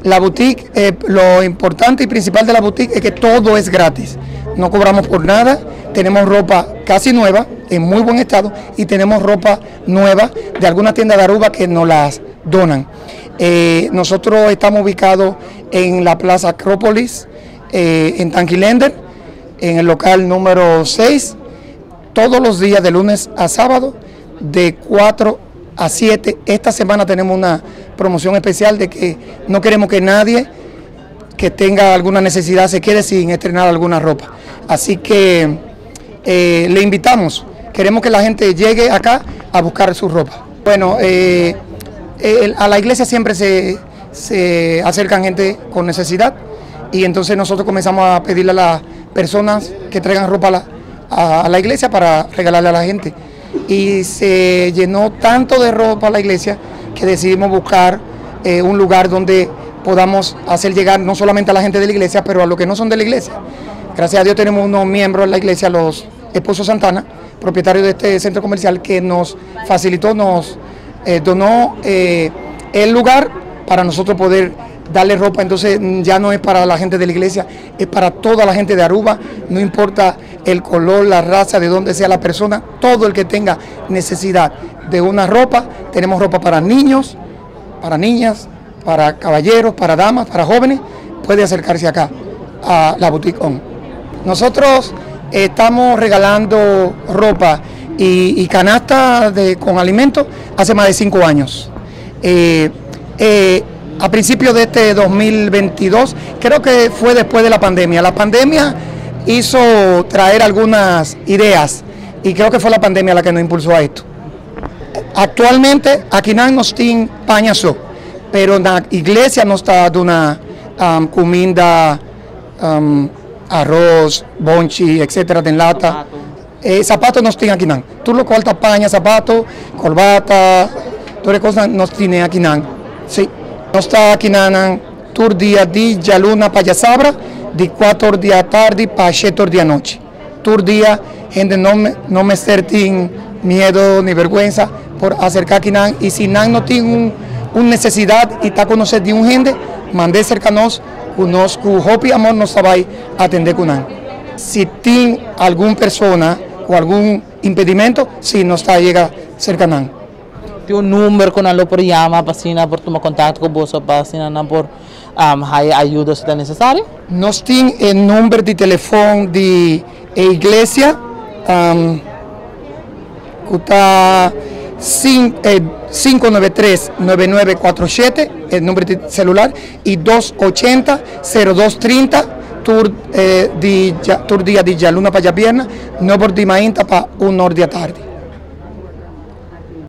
La boutique, lo importante y principal de la boutique es que todo es gratis. No cobramos por nada, tenemos ropa casi nueva, en muy buen estado, y tenemos ropa nueva de alguna tienda de Aruba que nos las donan. Nosotros estamos ubicados en la Plaza Acrópolis, en Tanquilender, en el local número 6, todos los días de lunes a sábado, de 4 a 7. Esta semana tenemos una promoción especial de que no queremos que nadie que tenga alguna necesidad se quede sin estrenar alguna ropa. Así que le invitamos, queremos que la gente llegue acá a buscar su ropa. Bueno, a la iglesia siempre se acercan gente con necesidad y entonces nosotros comenzamos a pedirle a las personas que traigan ropa a la iglesia para regalarle a la gente. Y se llenó tanto de ropa la iglesia que decidimos buscar un lugar donde podamos hacer llegar no solamente a la gente de la iglesia, pero a los que no son de la iglesia. Gracias a Dios tenemos unos miembros de la iglesia, los esposos Santana, propietarios de este centro comercial, que nos facilitó, nos donó el lugar para nosotros poder darle ropa. Entonces ya no es para la gente de la iglesia, es para toda la gente de Aruba, no importa el color, la raza, de dónde sea la persona, todo el que tenga necesidad de una ropa. Tenemos ropa para niños, para niñas, para caballeros, para damas, para jóvenes, puede acercarse acá a la Boutique On. Nosotros estamos regalando ropa y canasta con alimentos hace más de 5 años. A principios de este 2022, creo que fue después de la pandemia. La pandemia hizo traer algunas ideas y creo que fue la pandemia la que nos impulsó a esto. Actualmente aquí no tiene pañazo, pero la iglesia nos está dando una comida, arroz, bonchi, etcétera, de lata. Zapatos nos tienen aquí. Tú lo cortas paña, zapatos, corbata, todas las cosas nos tienen aquí. Sí. Nos está aquí tur dia di Jaluna Payasabra, de 4 de la tarde para 7 de la noche. Tur día, gente no me tiene miedo ni vergüenza por acercar aquí. Y si no tiene una necesidad y está conociendo de un gente, mande cercanos, unos que amor nos va a atender con él. Si tiene alguna persona o algún impedimento, si no está llega cercano. Un número con algo por llama, para por tomar contacto con vos, para por ayuda si es necesario. Nos tiene el número de teléfono de iglesia, que está 593-9947, el número de celular, y 280-0230, tur día de Jaluna para Viernes, no por de mañana para 1 hora de la tarde.